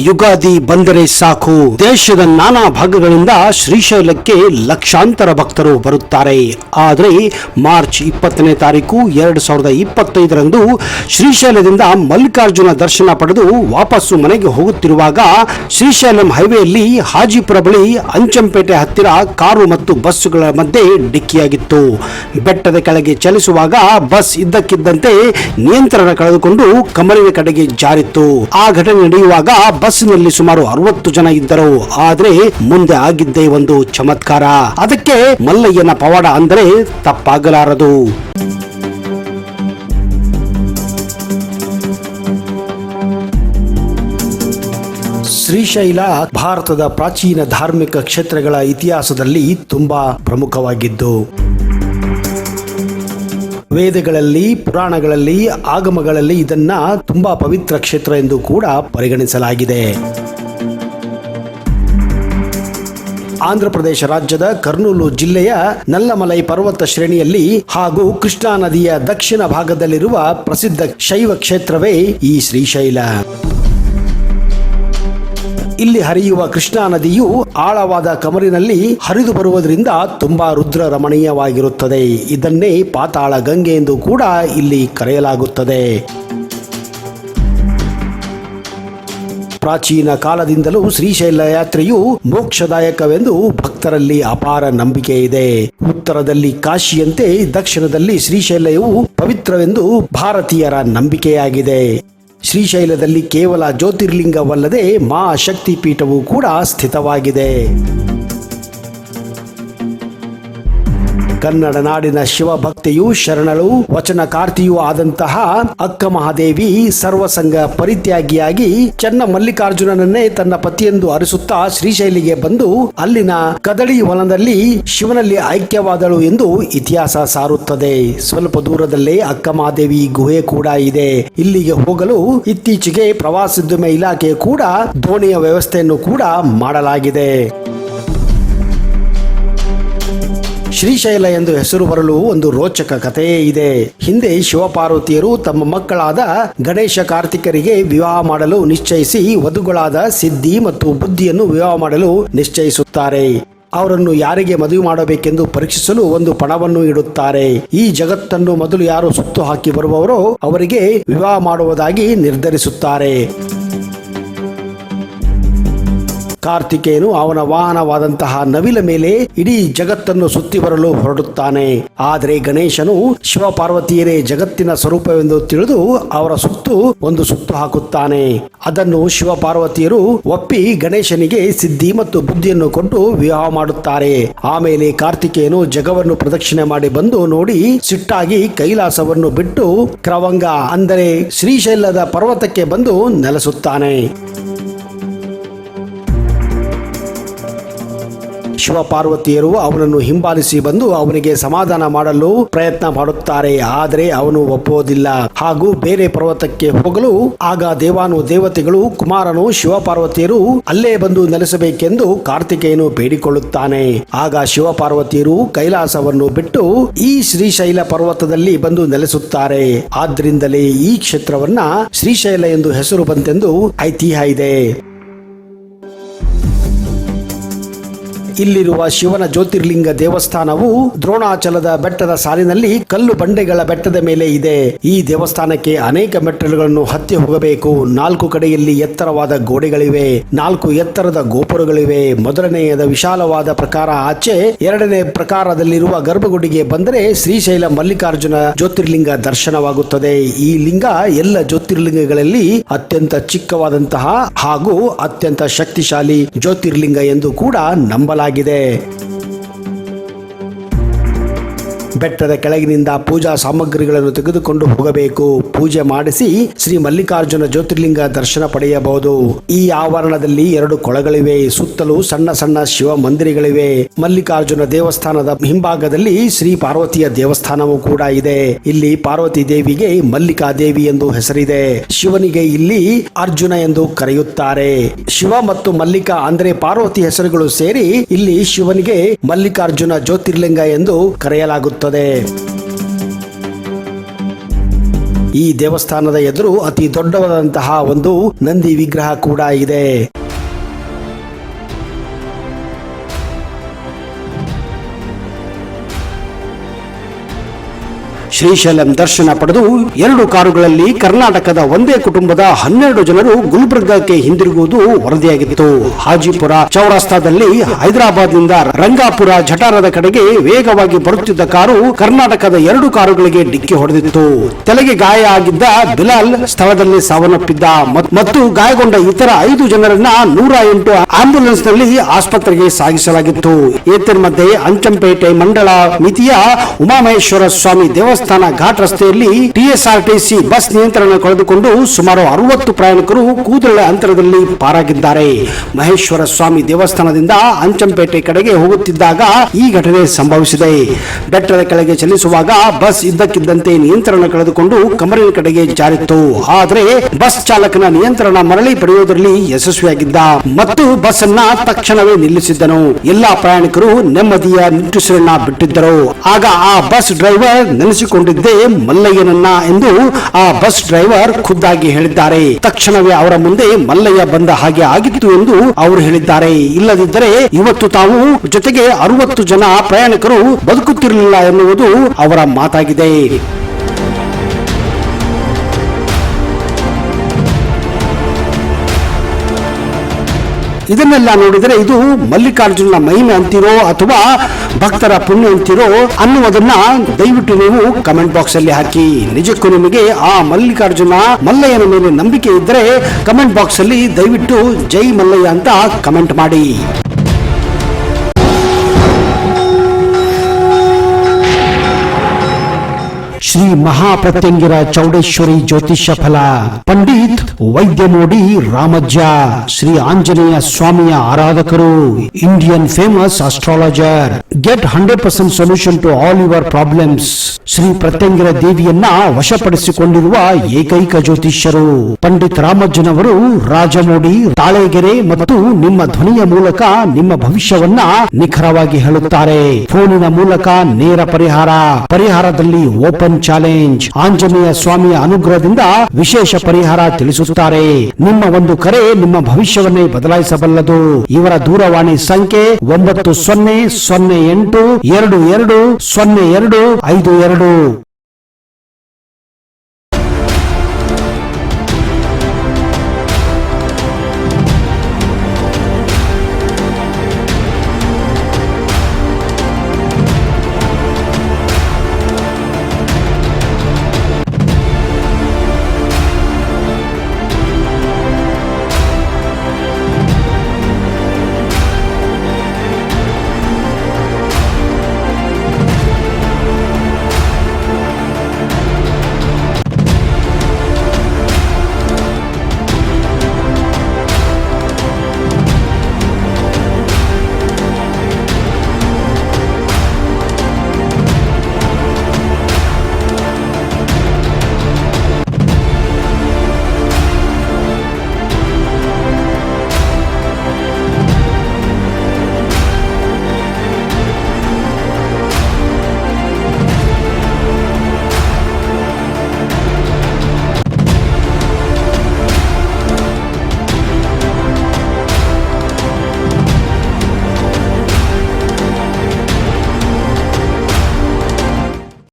ಯುಗಾದಿ ಬಂದರೆ ಸಾಕು, ದೇಶದ ನಾನಾ ಭಾಗಗಳಿಂದ ಶ್ರೀಶೈಲಕ್ಕೆ ಲಕ್ಷಾಂತರ ಭಕ್ತರು ಬರುತ್ತಾರೆ. ಆದರೆ ಮಾರ್ಚ್ 20ನೇ ತಾರೀಕು 2025ರಂದು ಶ್ರೀಶೈಲದಿಂದ ಮಲ್ಲಿಕಾರ್ಜುನ ದರ್ಶನ ಪಡೆದು ವಾಪಸ್ಸು ಮನೆಗೆ ಹೋಗುತ್ತಿರುವಾಗ ಶ್ರೀಶೈಲಂ ಹೈವೇಯಲ್ಲಿ ಹಾಜಿಪುರ ಬಳಿ ಅಂಚಂಪೇಟೆ ಹತ್ತಿರ ಕಾರು ಮತ್ತು ಬಸ್ಸುಗಳ ಮಧ್ಯೆ ಡಿಕ್ಕಿಯಾಗಿತ್ತು. ಬೆಟ್ಟದ ಕೆಳಗೆ ಚಲಿಸುವಾಗ ಬಸ್ ಇದ್ದಕ್ಕಿದ್ದಂತೆ ನಿಯಂತ್ರಣ ಕಳೆದುಕೊಂಡು ಕಮಲಿನ ಕಡೆಗೆ ಜಾರಿತ್ತು. ಆ ಘಟನೆ ನಡೆಯುವಾಗ ಬಸ್ಸಿನಲ್ಲಿ ಸುಮಾರು 60 ಜನ ಇದ್ದರು. ಆದ್ರೆ ಮುಂದೆ ಆಗಿದ್ದೇ ಒಂದು ಚಮತ್ಕಾರ. ಅದಕ್ಕೆ ಮಲ್ಲಯ್ಯನ ಪವಾಡ ಅಂದರೆ ತಪ್ಪಾಗಲಾರದು. ಶ್ರೀಶೈಲ ಭಾರತದ ಪ್ರಾಚೀನ ಧಾರ್ಮಿಕ ಕ್ಷೇತ್ರಗಳ ಇತಿಹಾಸದಲ್ಲಿ ತುಂಬಾ ಪ್ರಮುಖವಾಗಿದ್ದು, ವೇದಗಳಲ್ಲಿ, ಪುರಾಣಗಳಲ್ಲಿ, ಆಗಮಗಳಲ್ಲಿ ಇದನ್ನ ತುಂಬಾ ಪವಿತ್ರ ಕ್ಷೇತ್ರ ಎಂದು ಕೂಡ ಪರಿಗಣಿಸಲಾಗಿದೆ. ಆಂಧ್ರಪ್ರದೇಶ ರಾಜ್ಯದ ಕರ್ನೂಲು ಜಿಲ್ಲೆಯ ನಲ್ಲಮಲೈ ಪರ್ವತ ಶ್ರೇಣಿಯಲ್ಲಿ ಹಾಗೂ ಕೃಷ್ಣಾ ನದಿಯ ದಕ್ಷಿಣ ಭಾಗದಲ್ಲಿರುವ ಪ್ರಸಿದ್ಧ ಶೈವ ಕ್ಷೇತ್ರವೇ ಈ ಶ್ರೀಶೈಲ. ಇಲ್ಲಿ ಹರಿಯುವ ಕೃಷ್ಣಾ ನದಿಯು ಆಳವಾದ ಕಮರಿನಲ್ಲಿ ಹರಿದು ಬರುವುದರಿಂದ ತುಂಬಾ ರುದ್ರ ರಮಣೀಯವಾಗಿರುತ್ತದೆ. ಇದನ್ನೇ ಪಾತಾಳ ಗಂಗೆ ಎಂದು ಕೂಡ ಇಲ್ಲಿ ಕರೆಯಲಾಗುತ್ತದೆ. ಪ್ರಾಚೀನ ಕಾಲದಿಂದಲೂ ಶ್ರೀಶೈಲ ಯಾತ್ರೆಯು ಮೋಕ್ಷದಾಯಕವೆಂದು ಭಕ್ತರಲ್ಲಿ ಅಪಾರ ನಂಬಿಕೆ ಇದೆ. ಉತ್ತರದಲ್ಲಿ ಕಾಶಿಯಂತೆ ದಕ್ಷಿಣದಲ್ಲಿ ಶ್ರೀಶೈಲವು ಪವಿತ್ರವೆಂದು ಭಾರತೀಯರ ನಂಬಿಕೆಯಾಗಿದೆ. ಶ್ರೀಶೈಲದಲ್ಲಿ ಕೇವಲ ಜ್ಯೋತಿರ್ಲಿಂಗವಲ್ಲದೆ ಮಹಾಶಕ್ತಿ ಪೀಠವೂ ಕೂಡ ಸ್ಥಿತವಾಗಿದೆ. ಕನ್ನಡ ನಾಡಿನ ಶಿವಭಕ್ತಿಯು ಶರಣಳು ವಚನಕಾರ್ತಿಯೂ ಆದಂತಹ ಅಕ್ಕ ಮಹಾದೇವಿ ಸರ್ವಸಂಗ ಪರಿತ್ಯಾಗಿಯಾಗಿ ಚನ್ನ ಮಲ್ಲಿಕಾರ್ಜುನನನ್ನೇ ತನ್ನ ಪತಿಯೆಂದು ಅರಿಸುತ್ತಾ ಶ್ರೀಶೈಲಿಗೆ ಬಂದು ಅಲ್ಲಿನ ಕದಳಿ ವನದಲ್ಲಿ ಶಿವನಲ್ಲಿ ಐಕ್ಯವಾದಳು ಎಂದು ಇತಿಹಾಸ ಸಾರುತ್ತದೆ. ಸ್ವಲ್ಪ ದೂರದಲ್ಲೇ ಅಕ್ಕ ಮಹಾದೇವಿ ಗುಹೆ ಕೂಡ ಇದೆ. ಇಲ್ಲಿಗೆ ಹೋಗಲು ಇತ್ತೀಚೆಗೆ ಪ್ರವಾಸೋದ್ಯಮ ಇಲಾಖೆ ಕೂಡ ದೋಣಿಯ ವ್ಯವಸ್ಥೆಯನ್ನು ಕೂಡ ಮಾಡಲಾಗಿದೆ. ಶ್ರೀಶೈಲ ಎಂದು ಹೆಸರು ಬರಲು ಒಂದು ರೋಚಕ ಕಥೆಯೇ ಇದೆ. ಹಿಂದೆ ಶಿವಪಾರ್ವತಿಯರು ತಮ್ಮ ಮಕ್ಕಳಾದ ಗಣೇಶ ಕಾರ್ತಿಕರಿಗೆ ವಿವಾಹ ಮಾಡಲು ನಿಶ್ಚಯಿಸಿ ವಧುಗಳಾದ ಸಿದ್ಧಿ ಮತ್ತು ಬುದ್ಧಿಯನ್ನು ವಿವಾಹ ಮಾಡಲು ನಿಶ್ಚಯಿಸುತ್ತಾರೆ. ಅವರನ್ನು ಯಾರಿಗೆ ಮದುವೆ ಮಾಡಬೇಕೆಂದು ಪರೀಕ್ಷಿಸಲು ಒಂದು ಪಣವನ್ನು ಇಡುತ್ತಾರೆ. ಈ ಜಗತ್ತನ್ನು ಮೊದಲು ಯಾರು ಸುತ್ತು ಹಾಕಿ ಬರುವವರೋ ಅವರಿಗೆ ವಿವಾಹ ಮಾಡುವುದಾಗಿ ನಿರ್ಧರಿಸುತ್ತಾರೆ. ಕಾರ್ತಿಕೇಯನು ಅವನ ವಾಹನವಾದಂತಹ ನವಿಲ ಮೇಲೆ ಇಡೀ ಜಗತ್ತನ್ನು ಸುತ್ತಿ ಬರಲು ಹೊರಡುತ್ತಾನೆ. ಆದರೆ ಗಣೇಶನು ಶಿವಪಾರ್ವತಿಯರೇ ಜಗತ್ತಿನ ಸ್ವರೂಪವೆಂದು ತಿಳಿದು ಅವರ ಸುತ್ತು ಒಂದು ಸುತ್ತು ಹಾಕುತ್ತಾನೆ. ಅದನ್ನು ಶಿವಪಾರ್ವತಿಯರು ಒಪ್ಪಿ ಗಣೇಶನಿಗೆ ಸಿದ್ಧಿ ಮತ್ತು ಬುದ್ಧಿಯನ್ನು ಕೊಟ್ಟು ವಿವಾಹ ಮಾಡುತ್ತಾರೆ. ಆಮೇಲೆ ಕಾರ್ತಿಕೇಯನು ಜಗವನ್ನು ಪ್ರದಕ್ಷಿಣೆ ಮಾಡಿ ಬಂದು ನೋಡಿ ಸಿಟ್ಟಾಗಿ ಕೈಲಾಸವನ್ನು ಬಿಟ್ಟು ಕ್ರವಂಗ ಅಂದರೆ ಶ್ರೀಶೈಲದ ಪರ್ವತಕ್ಕೆ ಬಂದು ನೆಲೆಸುತ್ತಾನೆ. ಶಿವಪಾರ್ವತಿಯರು ಅವನನ್ನು ಹಿಂಬಾಲಿಸಿ ಬಂದು ಅವನಿಗೆ ಸಮಾಧಾನ ಮಾಡಲು ಪ್ರಯತ್ನ ಮಾಡುತ್ತಾರೆ. ಆದರೆ ಅವನು ಒಪ್ಪುವುದಿಲ್ಲ ಹಾಗೂ ಬೇರೆ ಪರ್ವತಕ್ಕೆ ಹೋಗಲು ಆಗ ದೇವಾನು ದೇವತೆಗಳು ಕುಮಾರನು ಶಿವಪಾರ್ವತಿಯರು ಅಲ್ಲೇ ಬಂದು ನೆಲೆಸಬೇಕೆಂದು ಕಾರ್ತಿಕೇಯನು ಬೇಡಿಕೊಳ್ಳುತ್ತಾನೆ. ಆಗ ಶಿವಪಾರ್ವತಿಯರು ಕೈಲಾಸವನ್ನು ಬಿಟ್ಟು ಈ ಶ್ರೀಶೈಲ ಪರ್ವತದಲ್ಲಿ ಬಂದು ನೆಲೆಸುತ್ತಾರೆ. ಆದ್ರಿಂದಲೇ ಈ ಕ್ಷೇತ್ರವನ್ನ ಶ್ರೀಶೈಲ ಎಂದು ಹೆಸರು ಬಂತೆಂದು ಐತಿಹ್ಯ ಇದೆ. ಇಲ್ಲಿರುವ ಶಿವನ ಜ್ಯೋತಿರ್ಲಿಂಗ ದೇವಸ್ಥಾನವು ದ್ರೋಣಾಚಲದ ಬೆಟ್ಟದ ಸಾಲಿನಲ್ಲಿ ಕಲ್ಲು ಬಂಡೆಗಳ ಬೆಟ್ಟದ ಮೇಲೆ ಇದೆ. ಈ ದೇವಸ್ಥಾನಕ್ಕೆ ಅನೇಕ ಮೆಟ್ಟಿಲುಗಳನ್ನು ಹತ್ತಿ ಹೋಗಬೇಕು. 4 ಕಡೆಯಲ್ಲಿ ಎತ್ತರವಾದ ಗೋಡೆಗಳಿವೆ, 4 ಎತ್ತರದ ಗೋಪುರಗಳಿವೆ. ಮೊದಲನೆಯದ ವಿಶಾಲವಾದ ಪ್ರಕಾರ ಆಚೆ, ಎರಡನೇ ಪ್ರಕಾರದಲ್ಲಿರುವ ಗರ್ಭಗುಡಿಗೆ ಬಂದರೆ ಶ್ರೀಶೈಲ ಮಲ್ಲಿಕಾರ್ಜುನ ಜ್ಯೋತಿರ್ಲಿಂಗ ದರ್ಶನವಾಗುತ್ತದೆ. ಈ ಲಿಂಗ ಎಲ್ಲ ಜ್ಯೋತಿರ್ಲಿಂಗಗಳಲ್ಲಿ ಅತ್ಯಂತ ಚಿಕ್ಕವಾದಂತಹ ಹಾಗೂ ಅತ್ಯಂತ ಶಕ್ತಿಶಾಲಿ ಜ್ಯೋತಿರ್ಲಿಂಗ ಎಂದು ಕೂಡ ನಂಬಲಾಗಿದೆ. ಬೆಟ್ಟದ ಕೆಳಗಿನಿಂದ ಪೂಜಾ ಸಾಮಗ್ರಿಗಳನ್ನು ತೆಗೆದುಕೊಂಡು ಹೋಗಬೇಕು. ಪೂಜೆ ಮಾಡಿಸಿ ಶ್ರೀ ಮಲ್ಲಿಕಾರ್ಜುನ ಜ್ಯೋತಿರ್ಲಿಂಗ ದರ್ಶನ ಪಡೆಯಬಹುದು. ಈ ಆವರಣದಲ್ಲಿ 2 ಕೊಳಗಳಿವೆ. ಸುತ್ತಲೂ ಸಣ್ಣ ಸಣ್ಣ ಶಿವ ಮಂದಿರಗಳಿವೆ. ಮಲ್ಲಿಕಾರ್ಜುನ ದೇವಸ್ಥಾನದ ಹಿಂಭಾಗದಲ್ಲಿ ಶ್ರೀ ಪಾರ್ವತಿಯ ದೇವಸ್ಥಾನವೂ ಕೂಡ ಇದೆ. ಇಲ್ಲಿ ಪಾರ್ವತಿ ದೇವಿಗೆ ಮಲ್ಲಿಕಾ ದೇವಿ ಎಂದು ಹೆಸರಿದೆ. ಶಿವನಿಗೆ ಇಲ್ಲಿ ಅರ್ಜುನ ಎಂದು ಕರೆಯುತ್ತಾರೆ. ಶಿವ ಮತ್ತು ಮಲ್ಲಿಕಾ ಅಂದ್ರೆ ಪಾರ್ವತಿ ಹೆಸರುಗಳು ಸೇರಿ ಇಲ್ಲಿ ಶಿವನಿಗೆ ಮಲ್ಲಿಕಾರ್ಜುನ ಜ್ಯೋತಿರ್ಲಿಂಗ ಎಂದು ಕರೆಯಲಾಗುತ್ತದೆ. ಈ ದೇವಸ್ಥಾನದ ಎದುರು ಅತಿ ದೊಡ್ಡವಾದಂತಹ ಒಂದು ನಂದಿ ವಿಗ್ರಹ ಕೂಡ ಇದೆ. ಶ್ರೀಶೈಲಂ ದರ್ಶನ ಪಡೆದು 2 ಕಾರುಗಳಲ್ಲಿ ಕರ್ನಾಟಕದ ಒಂದೇ ಕುಟುಂಬದ 12 ಜನರು ಗುಲ್ಬರ್ಗಾಕ್ಕೆ ಹಿಂದಿರುಗುವುದು ವರದಿಯಾಗಿತ್ತು. ಹಾಜಿಪುರ ಚೌರಾಸ್ತಾದಲ್ಲಿ ಹೈದರಾಬಾದ್ನಿಂದ ರಂಗಾಪುರ ಜಠಾರದ ಕಡೆಗೆ ವೇಗವಾಗಿ ಬರುತ್ತಿದ್ದ ಕಾರು ಕರ್ನಾಟಕದ 2 ಕಾರುಗಳಿಗೆ ಡಿಕ್ಕಿ ಹೊಡೆದಿತ್ತು. ತಲೆಗೆ ಗಾಯ ಆಗಿದ್ದ ಬಿಲಾಲ್ ಸ್ಥಳದಲ್ಲಿ ಸಾವನ್ನಪ್ಪಿದ್ದ ಮತ್ತು ಗಾಯಗೊಂಡ ಇತರ 5 ಜನರನ್ನ 108 ಆಂಬ್ಯುಲೆನ್ಸ್ ನಲ್ಲಿ ಆಸ್ಪತ್ರೆಗೆ ಸಾಗಿಸಲಾಗಿತ್ತು. ಏತನ್ಮಧ್ಯೆ ಅಂಚಂಪೇಟೆ ಮಂಡಳ ಮಿತಿಯ ಉಮಾಮಹೇಶ್ವರ ಸ್ವಾಮಿ ದೇವಸ್ಥಾನ ಘಾಟ್ ರಸ್ತೆಯಲ್ಲಿ ಟಿಎಸ್ಆರ್ಟಿಸಿ ಬಸ್ ನಿಯಂತ್ರಣ ಕಳೆದುಕೊಂಡು ಸುಮಾರು 60 ಪ್ರಯಾಣಿಕರು ಕೂದಲೆಳೆ ಅಂತರದಲ್ಲಿ ಪಾರಾಗಿದ್ದಾರೆ. ಮಹೇಶ್ವರ ಸ್ವಾಮಿ ದೇವಸ್ಥಾನದಿಂದ ಅಂಚಂಪೇಟೆ ಕಡೆಗೆ ಹೋಗುತ್ತಿದ್ದಾಗ ಈ ಘಟನೆ ಸಂಭವಿಸಿದೆ. ಬೆಟ್ಟದ ಕೆಳಗೆ ಚಲಿಸುವಾಗ ಬಸ್ ಇದ್ದಕ್ಕಿದ್ದಂತೆ ನಿಯಂತ್ರಣ ಕಳೆದುಕೊಂಡು ಕಮರಿನ ಕಡೆಗೆ ಜಾರಿತ್ತು. ಆದರೆ ಬಸ್ ಚಾಲಕನ ನಿಯಂತ್ರಣ ಮರಳಿ ಪಡೆಯುವುದರಲ್ಲಿ ಯಶಸ್ವಿಯಾಗಿದ್ದ ಮತ್ತು ಬಸ್ ಅನ್ನ ತಕ್ಷಣವೇ ನಿಲ್ಲಿಸಿದ್ದನು. ಎಲ್ಲಾ ಪ್ರಯಾಣಿಕರು ನೆಮ್ಮದಿಯ ನಿಟ್ಟುಸಿರನ್ನ ಬಿಟ್ಟಿದ್ದರು. ಆಗ ಆ ಬಸ್ ಡ್ರೈವರ್ ನೆನೆಸಿಕೊಂಡಿದ್ದೇ ಮಲ್ಲಯ್ಯನನ್ನ ಎಂದು ಆ ಬಸ್ ಡ್ರೈವರ್ ಖುದ್ದಾಗಿ ಹೇಳಿದ್ದಾರೆ. ತಕ್ಷಣವೇ ಅವರ ಮುಂದೆ ಮಲ್ಲಯ್ಯ ಬಂದ ಹಾಗೆ ಆಗಿತ್ತು ಎಂದು ಅವರು ಹೇಳಿದ್ದಾರೆ. ಇಲ್ಲದಿದ್ದರೆ ಇವತ್ತು ತಾವು ಜೊತೆಗೆ 60 ಜನ ಪ್ರಯಾಣಿಕರು ಬದುಕುತ್ತಿರಲಿಲ್ಲ ಎನ್ನುವುದು ಅವರ ಮಾತಾಗಿದೆ. ಇದನ್ನೆಲ್ಲ ನೋಡಿದರೆ ಇದು ಮಲ್ಲಿಕಾರ್ಜುನ ಮಹಿಮೆ ಅಂತಿರೋ ಅಥವಾ ಭಕ್ತರ ಪುಣ್ಯ ಅಂತಿರೋ ಅನ್ನುವುದನ್ನ ದಯವಿಟ್ಟು ನೀವು ಕಮೆಂಟ್ ಬಾಕ್ಸ್ ಅಲ್ಲಿ ಹಾಕಿ. ನಿಜಕ್ಕೂ ನಿಮಗೆ ಆ ಮಲ್ಲಿಕಾರ್ಜುನ ಮಲ್ಲಯ್ಯನ ಮೇಲೆ ನಂಬಿಕೆ ಇದ್ದರೆ ಕಮೆಂಟ್ ಬಾಕ್ಸ್ ಅಲ್ಲಿ ದಯವಿಟ್ಟು ಜೈ ಮಲ್ಲಯ್ಯ ಅಂತ ಕಮೆಂಟ್ ಮಾಡಿ. ಶ್ರೀ ಮಹಾಪ್ರತ್ಯಂಗಿರ ಚೌಡೇಶ್ವರಿ ಜ್ಯೋತಿಷ್ಯ ಫಲ ಪಂಡಿತ್ ವೈದ್ಯಮೋಡಿ ರಾಮಜ್ಜ ಶ್ರೀ ಆಂಜನೇಯ ಸ್ವಾಮಿಯ ಆರಾಧಕರು, Indian famous astrologer. Get 100% solution to all your problems. Shri Pratyangira ದೇವಿಯನ್ನ ವಶಪಡಿಸಿಕೊಂಡಿರುವ ಏಕೈಕ ಜ್ಯೋತಿಷ್ಯರು ಪಂಡಿತ್ ರಾಮಜ್ಜನವರು ರಾಜಮೋಡಿ, ತಾಳೆಗೆರೆ ಮತ್ತು ನಿಮ್ಮ ಧ್ವನಿಯ ಮೂಲಕ ನಿಮ್ಮ ಭವಿಷ್ಯವನ್ನ ನಿಖರವಾಗಿ ಹೇಳುತ್ತಾರೆ. ಫೋನಿನ ಮೂಲಕ ನೇರ ಪರಿಹಾರದಲ್ಲಿ ಓಪನ್ ಚಾಲೆಂಜ್. ಆಂಜನೇಯ ಸ್ವಾಮಿಯ ಅನುಗ್ರಹದಿಂದ ವಿಶೇಷ ಪರಿಹಾರ ತಿಳಿಸುತ್ತಾರೆ. ನಿಮ್ಮ ಒಂದು ಕರೆ ನಿಮ್ಮ ಭವಿಷ್ಯವನ್ನೇ ಬದಲಾಯಿಸಬಲ್ಲದು. ಇವರ ದೂರವಾಣಿ ಸಂಖ್ಯೆ 9008220252.